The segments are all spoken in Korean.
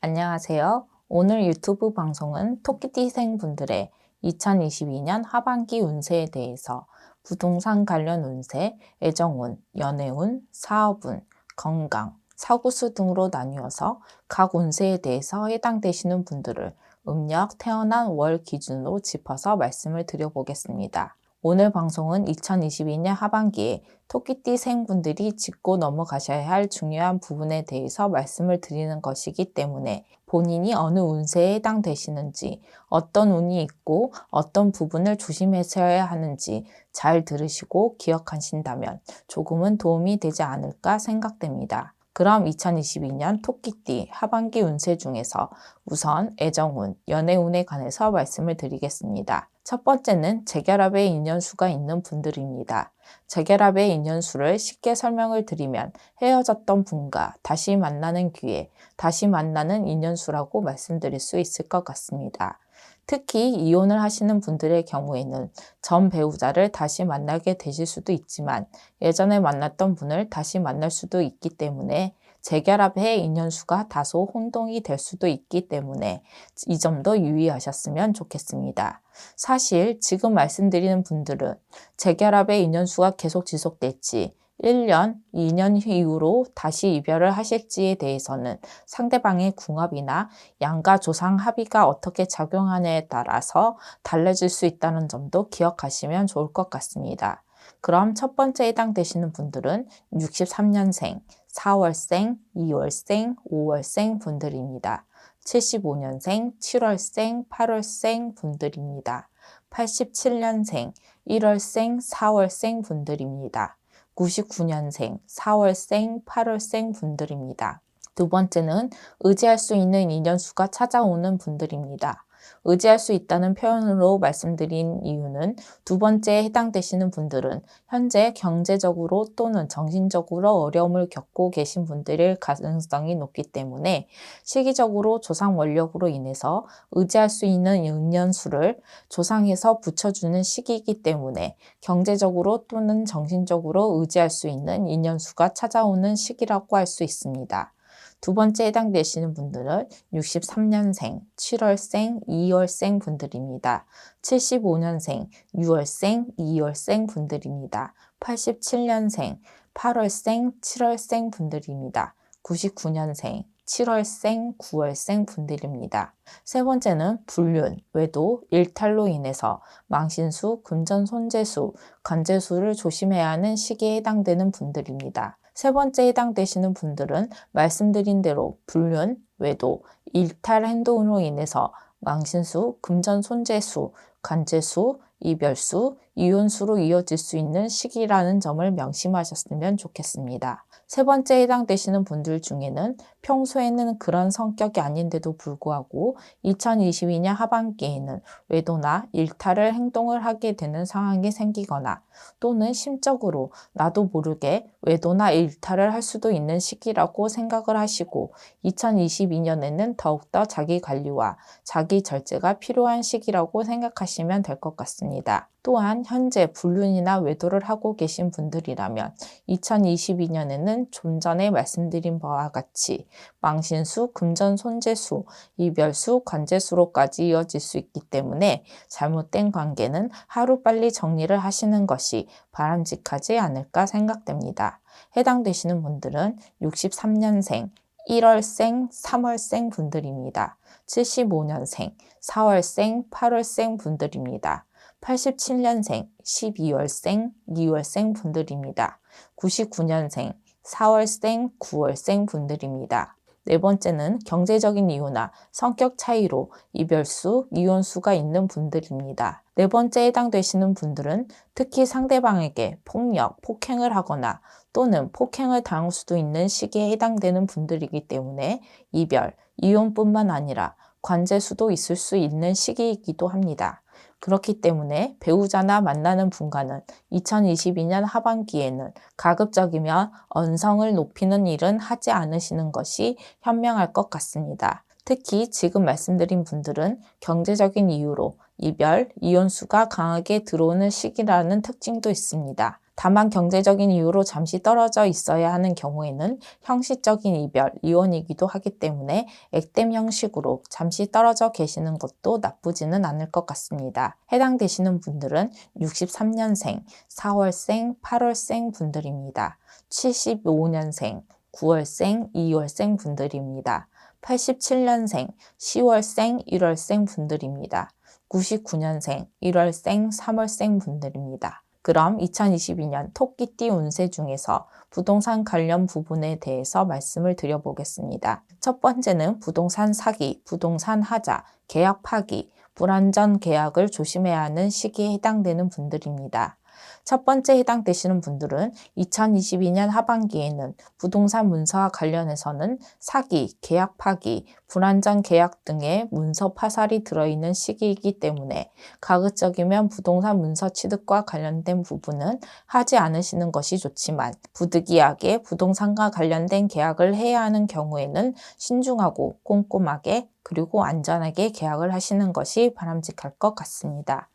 안녕하세요. 오늘 유튜브 방송은 토끼띠생분들의 2022년 하반기 운세에 대해서 부동산 관련 운세, 애정운, 연애운, 사업운, 건강, 사구수 등으로 나뉘어서 각 운세에 대해서 해당되시는 분들을 음력 태어난 월 기준으로 짚어서 말씀을 드려보겠습니다. 오늘 방송은 2022년 하반기에 토끼띠 생분들이 짚고 넘어가셔야 할 중요한 부분에 대해서 말씀을 드리는 것이기 때문에 본인이 어느 운세에 해당되시는지, 어떤 운이 있고 어떤 부분을 조심하셔야 하는지 잘 들으시고 기억하신다면 조금은 도움이 되지 않을까 생각됩니다. 그럼 2022년 토끼띠 하반기 운세 중에서 우선 애정운, 연애운에 관해서 말씀을 드리겠습니다. 첫 번째는 재결합의 인연수가 있는 분들입니다. 재결합의 인연수를 쉽게 설명을 드리면 헤어졌던 분과 다시 만나는 기회, 다시 만나는 인연수라고 말씀드릴 수 있을 것 같습니다. 특히 이혼을 하시는 분들의 경우에는 전 배우자를 다시 만나게 되실 수도 있지만 예전에 만났던 분을 다시 만날 수도 있기 때문에 재결합의 인연수가 다소 혼동이 될 수도 있기 때문에 이 점도 유의하셨으면 좋겠습니다. 사실 지금 말씀드리는 분들은 재결합의 인연수가 계속 지속될지 1년, 2년 이후로 다시 이별을 하실지에 대해서는 상대방의 궁합이나 양가 조상 합의가 어떻게 작용하냐에 따라서 달라질 수 있다는 점도 기억하시면 좋을 것 같습니다. 그럼 첫 번째 해당되시는 분들은 63년생, 4월생, 2월생, 5월생 분들입니다. 75년생, 7월생, 8월생 분들입니다. 87년생, 1월생, 4월생 분들입니다. 99년생, 4월생, 8월생 분들입니다. 두 번째는 의지할 수 있는 인연수가 찾아오는 분들입니다. 의지할 수 있다는 표현으로 말씀드린 이유는 두 번째에 해당되시는 분들은 현재 경제적으로 또는 정신적으로 어려움을 겪고 계신 분들일 가능성이 높기 때문에 시기적으로 조상 원력으로 인해서 의지할 수 있는 인연수를 조상에서 붙여주는 시기이기 때문에 경제적으로 또는 정신적으로 의지할 수 있는 인연수가 찾아오는 시기라고 할 수 있습니다. 두 번째 해당되시는 분들은 63년생, 7월생, 2월생 분들입니다. 75년생, 6월생, 2월생 분들입니다. 87년생, 8월생, 7월생 분들입니다. 99년생, 7월생, 9월생 분들입니다. 세 번째는 불륜, 외도, 일탈로 인해서 망신수, 금전손재수, 관재수를 조심해야 하는 시기에 해당되는 분들입니다. 세 번째 해당되시는 분들은 말씀드린 대로 불륜, 외도, 일탈 행동으로 인해서 망신수, 금전손재수, 관재수, 이별수, 이혼수로 이어질 수 있는 시기라는 점을 명심하셨으면 좋겠습니다. 세 번째 해당되시는 분들 중에는 평소에는 그런 성격이 아닌데도 불구하고 2022년 하반기에는 외도나 일탈을 행동을 하게 되는 상황이 생기거나 또는 심적으로 나도 모르게 외도나 일탈을 할 수도 있는 시기라고 생각을 하시고 2022년에는 더욱더 자기 관리와 자기 절제가 필요한 시기라고 생각하시면 될 것 같습니다. 또한 현재 불륜이나 외도를 하고 계신 분들이라면 2022년에는 좀 전에 말씀드린 바와 같이 망신수, 금전손재수, 이별수, 관재수로까지 이어질 수 있기 때문에 잘못된 관계는 하루빨리 정리를 하시는 것이 바람직하지 않을까 생각됩니다. 해당되시는 분들은 63년생, 1월생, 3월생 분들입니다. 75년생, 4월생, 8월생 분들입니다. 87년생, 12월생, 2월생 분들입니다. 99년생, 4월생, 9월생 분들입니다. 네 번째는 경제적인 이유나 성격 차이로 이별수, 이혼수가 있는 분들입니다. 네 번째 해당되시는 분들은 특히 상대방에게 폭력, 폭행을 하거나 또는 폭행을 당할 수도 있는 시기에 해당되는 분들이기 때문에 이별, 이혼뿐만 아니라 관재수도 있을 수 있는 시기이기도 합니다. 그렇기 때문에 배우자나 만나는 분과는 2022년 하반기에는 가급적이면 언성을 높이는 일은 하지 않으시는 것이 현명할 것 같습니다. 특히 지금 말씀드린 분들은 경제적인 이유로 이별, 이혼수가 강하게 들어오는 시기라는 특징도 있습니다. 다만 경제적인 이유로 잠시 떨어져 있어야 하는 경우에는 형식적인 이별, 이혼이기도 하기 때문에 액땜 형식으로 잠시 떨어져 계시는 것도 나쁘지는 않을 것 같습니다. 해당되시는 분들은 63년생, 4월생, 8월생 분들입니다. 75년생, 9월생, 2월생 분들입니다. 87년생, 10월생, 1월생 분들입니다. 99년생, 1월생, 3월생 분들입니다. 그럼 2022년 토끼띠 운세 중에서 부동산 관련 부분에 대해서 말씀을 드려보겠습니다. 첫 번째는 부동산 사기, 부동산 하자, 계약 파기, 불완전 계약을 조심해야 하는 시기에 해당되는 분들입니다. 첫 번째 해당되시는 분들은 2022년 하반기에는 부동산 문서와 관련해서는 사기, 계약 파기, 불완전 계약 등의 문서 파살이 들어있는 시기이기 때문에 가급적이면 부동산 문서 취득과 관련된 부분은 하지 않으시는 것이 좋지만 부득이하게 부동산과 관련된 계약을 해야 하는 경우에는 신중하고 꼼꼼하게 그리고 안전하게 계약을 하시는 것이 바람직할 것 같습니다.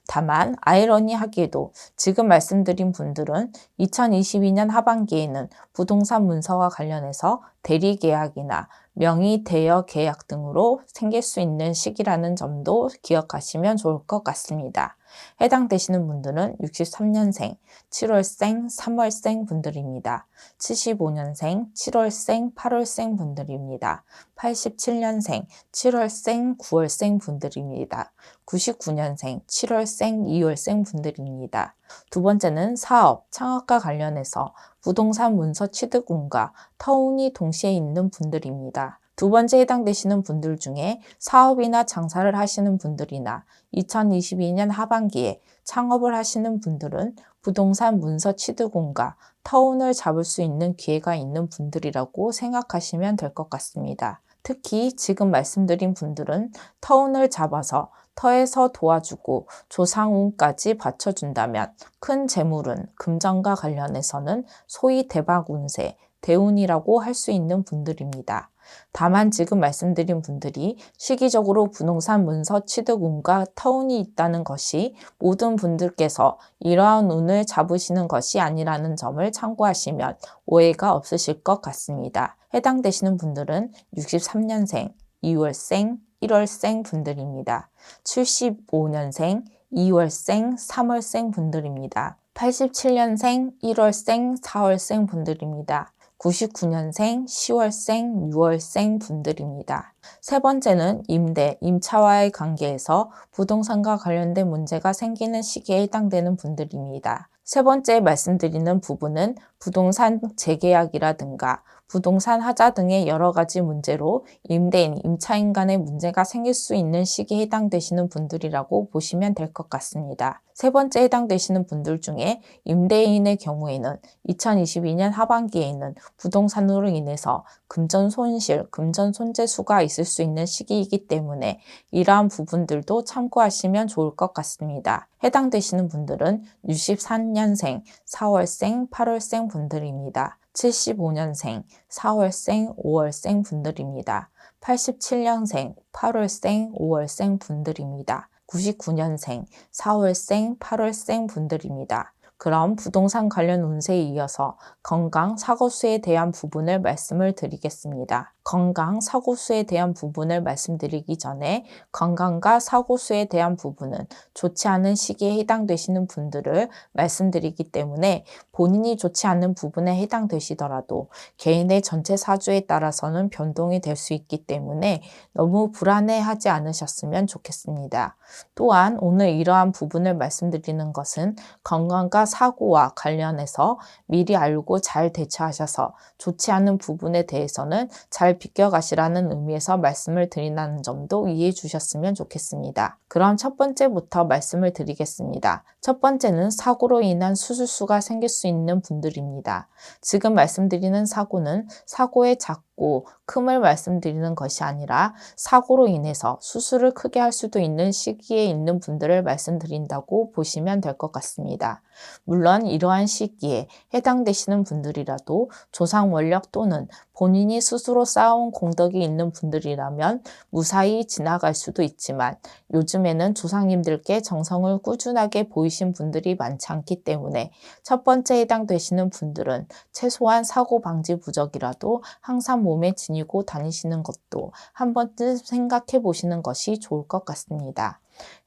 다만 아이러니하게도 지금 말씀드린 분들은 2022년 하반기에는 부동산 문서와 관련해서 대리계약이나 명의 대여 계약 등으로 생길 수 있는 시기라는 점도 기억하시면 좋을 것 같습니다. 해당되시는 분들은 63년생, 7월생, 3월생 분들입니다. 75년생, 7월생, 8월생 분들입니다. 87년생, 7월생, 9월생 분들입니다. 99년생, 7월생, 2월생 분들입니다. 두 번째는 사업, 창업과 관련해서 부동산 문서 취득운과 터운이 동시에 있는 분들입니다. 두 번째 해당되시는 분들 중에 사업이나 장사를 하시는 분들이나 2022년 하반기에 창업을 하시는 분들은 부동산 문서 취득운과 터운을 잡을 수 있는 기회가 있는 분들이라고 생각하시면 될 것 같습니다. 특히 지금 말씀드린 분들은 터운을 잡아서 터에서 도와주고 조상운까지 받쳐준다면 큰 재물운, 금전과 관련해서는 소위 대박 운세, 대운이라고 할 수 있는 분들입니다. 다만 지금 말씀드린 분들이 시기적으로 부동산 문서 취득운과 터운이 있다는 것이 모든 분들께서 이러한 운을 잡으시는 것이 아니라는 점을 참고하시면 오해가 없으실 것 같습니다. 해당되시는 분들은 63년생, 2월생, 1월생 분들입니다. 75년생, 2월생, 3월생 분들입니다. 87년생, 1월생, 4월생 분들입니다. 99년생, 10월생, 6월생 분들입니다. 세 번째는 임대, 임차와의 관계에서 부동산과 관련된 문제가 생기는 시기에 해당되는 분들입니다. 세 번째 말씀드리는 부분은 부동산 재계약이라든가 부동산 하자 등의 여러 가지 문제로 임대인, 임차인 간의 문제가 생길 수 있는 시기에 해당되시는 분들이라고 보시면 될 것 같습니다. 세 번째 해당되시는 분들 중에 임대인의 경우에는 2022년 하반기에는 부동산으로 인해서 금전 손실, 금전 손재수가 있을 수 있는 시기이기 때문에 이러한 부분들도 참고하시면 좋을 것 같습니다. 해당되시는 분들은 63년생, 4월생, 8월생 분들입니다. 75년생, 4월생, 5월생 분들입니다. 87년생, 8월생, 5월생 분들입니다. 99년생, 4월생, 8월생 분들입니다. 그럼 부동산 관련 운세에 이어서 건강, 사고수에 대한 부분을 말씀을 드리겠습니다. 건강, 사고수에 대한 부분을 말씀드리기 전에 건강과 사고수에 대한 부분은 좋지 않은 시기에 해당되시는 분들을 말씀드리기 때문에 본인이 좋지 않은 부분에 해당되시더라도 개인의 전체 사주에 따라서는 변동이 될 수 있기 때문에 너무 불안해하지 않으셨으면 좋겠습니다. 또한 오늘 이러한 부분을 말씀드리는 것은 건강과 사고와 관련해서 미리 알고 잘 대처하셔서 좋지 않은 부분에 대해서는 잘 비껴가시라는 의미에서 말씀을 드린다는 점도 이해해 주셨으면 좋겠습니다. 그럼 첫 번째부터 말씀을 드리겠습니다. 첫 번째는 사고로 인한 수술수가 생길 수 있는 분들입니다. 지금 말씀드리는 사고는 사고의 작고 큼을 말씀드리는 것이 아니라 사고로 인해서 수술을 크게 할 수도 있는 시기에 있는 분들을 말씀드린다고 보시면 될 것 같습니다. 물론 이러한 시기에 해당되시는 분들이라도 조상 원력 또는 본인이 스스로 쌓아온 공덕이 있는 분들이라면 무사히 지나갈 수도 있지만 요즘에는 조상님들께 정성을 꾸준하게 보이신 분들이 많지 않기 때문에 첫 번째 해당되시는 분들은 최소한 사고 방지 부적이라도 항상 몸에 지니고 다니시는 것도 한 번쯤 생각해 보시는 것이 좋을 것 같습니다.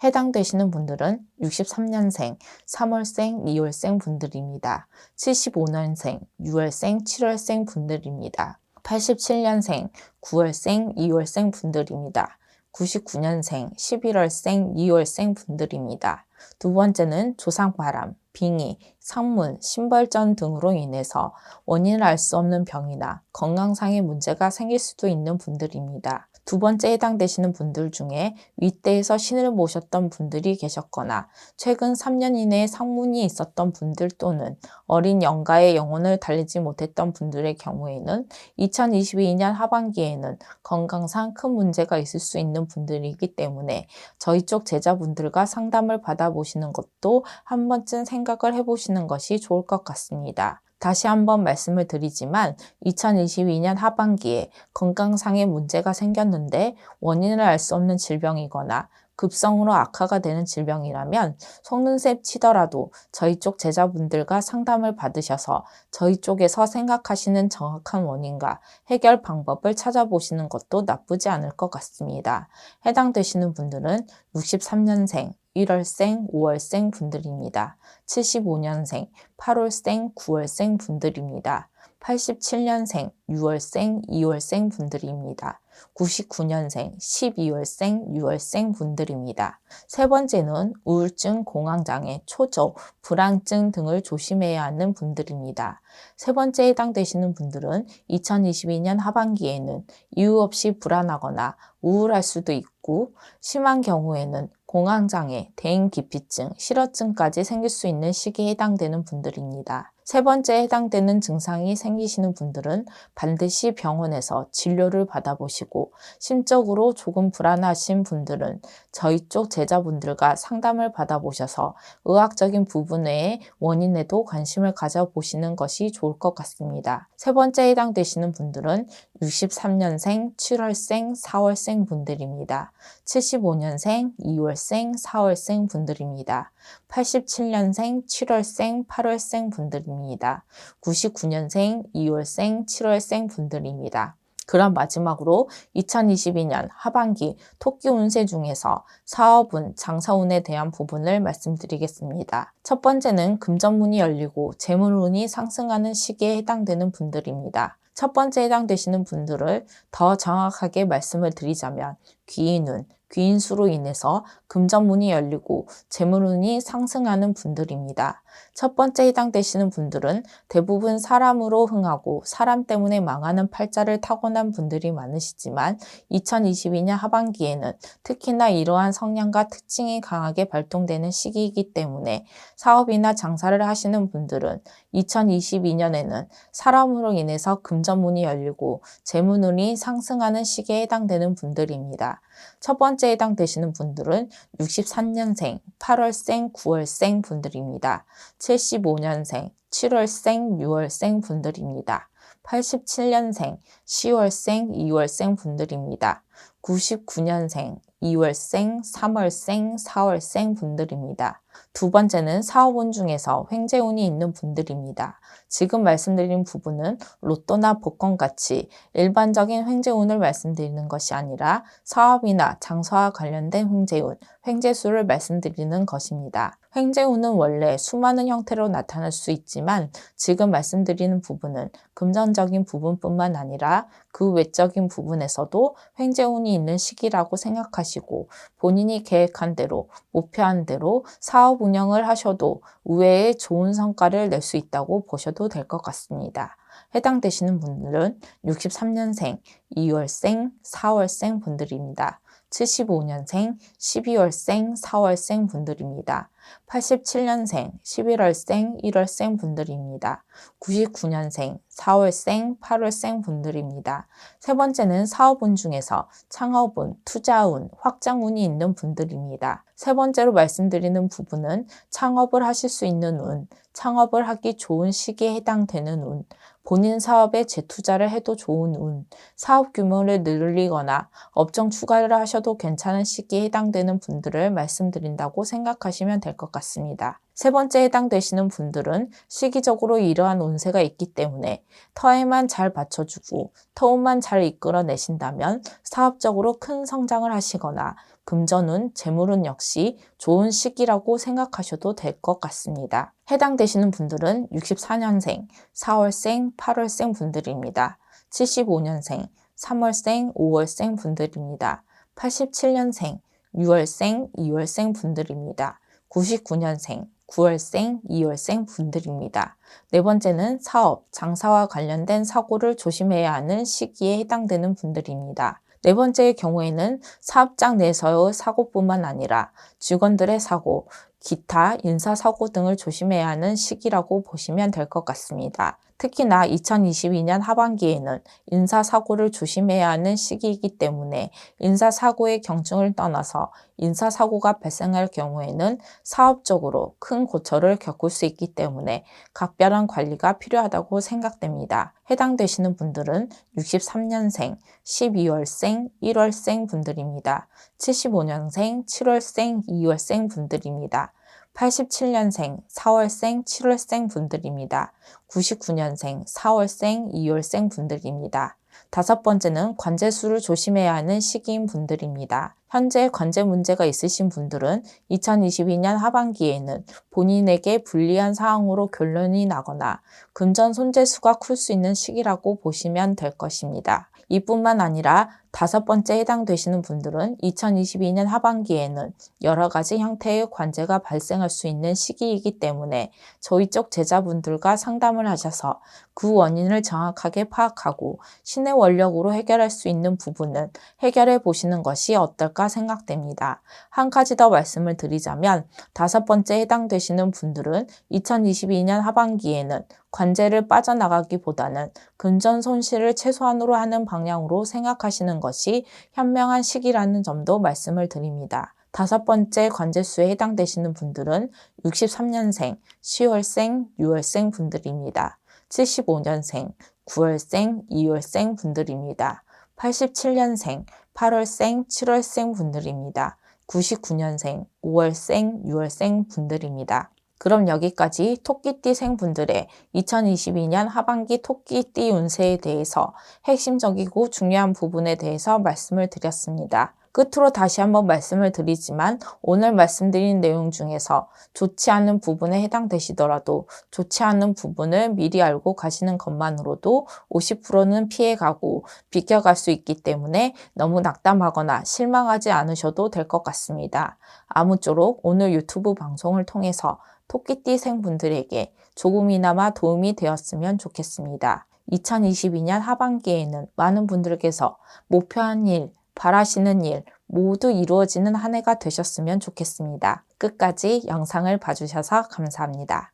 해당되시는 분들은 63년생, 3월생, 2월생 분들입니다. 75년생, 6월생, 7월생 분들입니다. 87년생, 9월생, 2월생 분들입니다. 99년생, 11월생, 2월생 분들입니다. 두 번째는 조상바람, 빙의, 상문, 심벌전 등으로 인해서 원인을 알 수 없는 병이나 건강상의 문제가 생길 수도 있는 분들입니다. 두 번째 해당되시는 분들 중에 윗대에서 신을 모셨던 분들이 계셨거나 최근 3년 이내에 상문이 있었던 분들 또는 어린 영가의 영혼을 달리지 못했던 분들의 경우에는 2022년 하반기에는 건강상 큰 문제가 있을 수 있는 분들이기 때문에 저희 쪽 제자분들과 상담을 받아보시는 것도 한 번쯤 생각을 해보시는 것이 좋을 것 같습니다. 다시 한번 말씀을 드리지만 2022년 하반기에 건강상의 문제가 생겼는데 원인을 알 수 없는 질병이거나 급성으로 악화가 되는 질병이라면 속는셈 치더라도 저희 쪽 제자분들과 상담을 받으셔서 저희 쪽에서 생각하시는 정확한 원인과 해결 방법을 찾아보시는 것도 나쁘지 않을 것 같습니다. 해당되시는 분들은 63년생, 1월생, 5월생 분들입니다. 75년생, 8월생, 9월생 분들입니다. 87년생, 6월생, 2월생 분들입니다. 99년생, 12월생, 6월생 분들입니다. 세 번째는 우울증, 공황장애, 초조, 불안증 등을 조심해야 하는 분들입니다. 세 번째 해당되시는 분들은 2022년 하반기에는 이유 없이 불안하거나 우울할 수도 있고 심한 경우에는 공황장애, 대인기피증, 실어증까지 생길 수 있는 시기에 해당되는 분들입니다. 세 번째 해당되는 증상이 생기시는 분들은 반드시 병원에서 진료를 받아보시고 심적으로 조금 불안하신 분들은 저희 쪽 제자분들과 상담을 받아보셔서 의학적인 부분 외의 원인에도 관심을 가져보시는 것이 좋을 것 같습니다. 세 번째 해당되시는 분들은 63년생, 7월생, 4월생 분들입니다. 75년생, 2월생, 4월생 분들입니다. 87년생, 7월생, 8월생 분들입니다. 99년생, 2월생, 7월생 분들입니다. 그럼 마지막으로 2022년 하반기 토끼 운세 중에서 사업운, 장사운에 대한 부분을 말씀드리겠습니다. 첫 번째는 금전문이 열리고 재물운이 상승하는 시기에 해당되는 분들입니다. 첫 번째 해당되시는 분들을 더 정확하게 말씀을 드리자면 귀인운, 귀인수로 인해서 금전문이 열리고 재물운이 상승하는 분들입니다. 첫 번째 해당되시는 분들은 대부분 사람으로 흥하고 사람 때문에 망하는 팔자를 타고난 분들이 많으시지만 2022년 하반기에는 특히나 이러한 성향과 특징이 강하게 발동되는 시기이기 때문에 사업이나 장사를 하시는 분들은 2022년에는 사람으로 인해서 금전문이 열리고 재물운이 상승하는 시기에 해당되는 분들입니다. 첫 번째 해당되시는 분들은 63년생, 8월생, 9월생 분들입니다. 75년생, 7월생, 6월생 분들입니다. 87년생, 10월생, 2월생 분들입니다. 99년생, 2월생, 3월생, 4월생 분들입니다. 두 번째는 사업운 중에서 횡재운이 있는 분들입니다. 지금 말씀드린 부분은 로또나 복권같이 일반적인 횡재운을 말씀드리는 것이 아니라 사업이나 장사와 관련된 횡재운, 횡재수를 말씀드리는 것입니다. 횡재운은 원래 수많은 형태로 나타날 수 있지만 지금 말씀드리는 부분은 금전적인 부분뿐만 아니라 그 외적인 부분에서도 횡재운이 있는 시기라고 생각하시고 본인이 계획한 대로, 목표한 대로 사업 운영을 하셔도 의외의 좋은 성과를 낼 수 있다고 보셔도 될 것 같습니다. 해당되시는 분들은 63년생, 2월생, 4월생 분들입니다. 75년생 12월생, 4월생 분들입니다. 87년생 11월생, 1월생 분들입니다. 99년생 4월생, 8월생 분들입니다. 세 번째는 사업운 중에서 창업운, 투자운, 확장운이 있는 분들입니다. 세 번째로 말씀드리는 부분은 창업을 하실 수 있는 운, 창업을 하기 좋은 시기에 해당되는 운, 본인 사업에 재투자를 해도 좋은 운, 사업 규모를 늘리거나 업종 추가를 하셔도 괜찮은 시기에 해당되는 분들을 말씀드린다고 생각하시면 될 것 같습니다. 세 번째 해당되시는 분들은 시기적으로 이러한 운세가 있기 때문에 터에만 잘 받쳐주고 터운만 잘 이끌어내신다면 사업적으로 큰 성장을 하시거나 금전운, 재물운 역시 좋은 시기라고 생각하셔도 될 것 같습니다. 해당되시는 분들은 64년생, 4월생, 8월생 분들입니다. 75년생, 3월생, 5월생 분들입니다. 87년생, 6월생, 2월생 분들입니다. 99년생, 9월생, 2월생 분들입니다. 네 번째는 사업, 장사와 관련된 사고를 조심해야 하는 시기에 해당되는 분들입니다. 네 번째의 경우에는 사업장 내에서의 사고뿐만 아니라 직원들의 사고, 기타 인사사고 등을 조심해야 하는 시기라고 보시면 될 것 같습니다. 특히나 2022년 하반기에는 인사사고를 조심해야 하는 시기이기 때문에 인사사고의 경중을 떠나서 인사사고가 발생할 경우에는 사업적으로 큰 고초를 겪을 수 있기 때문에 각별한 관리가 필요하다고 생각됩니다. 해당되시는 분들은 63년생, 12월생, 1월생 분들입니다. 75년생, 7월생, 2월생 분들입니다. 87년생, 4월생, 7월생 분들입니다. 99년생, 4월생, 2월생 분들입니다. 다섯 번째는 관제수를 조심해야 하는 시기인 분들입니다. 현재 관제 문제가 있으신 분들은 2022년 하반기에는 본인에게 불리한 상황으로 결론이 나거나 금전 손재수가 클 수 있는 시기라고 보시면 될 것입니다. 이뿐만 아니라 다섯 번째 해당되시는 분들은 2022년 하반기에는 여러 가지 형태의 관제가 발생할 수 있는 시기이기 때문에 저희 쪽 제자분들과 상담을 하셔서 그 원인을 정확하게 파악하고 신의 원력으로 해결할 수 있는 부분은 해결해 보시는 것이 어떨까 생각됩니다. 한 가지 더 말씀을 드리자면 다섯 번째 해당되시는 분들은 2022년 하반기에는 관제를 빠져나가기보다는 금전 손실을 최소한으로 하는 방향으로 생각하시는 것이 현명한 시기라는 점도 말씀을 드립니다. 다섯 번째 관제수에 해당되시는 분들은 63년생, 10월생, 6월생 분들입니다. 75년생, 9월생, 2월생 분들입니다. 87년생, 8월생, 7월생 분들입니다. 99년생, 5월생, 6월생 분들입니다. 그럼 여기까지 토끼띠생 분들의 2022년 하반기 토끼띠 운세에 대해서 핵심적이고 중요한 부분에 대해서 말씀을 드렸습니다. 끝으로 다시 한번 말씀을 드리지만 오늘 말씀드린 내용 중에서 좋지 않은 부분에 해당되시더라도 좋지 않은 부분을 미리 알고 가시는 것만으로도 50%는 피해가고 비껴갈 수 있기 때문에 너무 낙담하거나 실망하지 않으셔도 될 것 같습니다. 아무쪼록 오늘 유튜브 방송을 통해서 토끼띠생 분들에게 조금이나마 도움이 되었으면 좋겠습니다. 2022년 하반기에는 많은 분들께서 목표한 일, 바라시는 일 모두 이루어지는 한 해가 되셨으면 좋겠습니다. 끝까지 영상을 봐주셔서 감사합니다.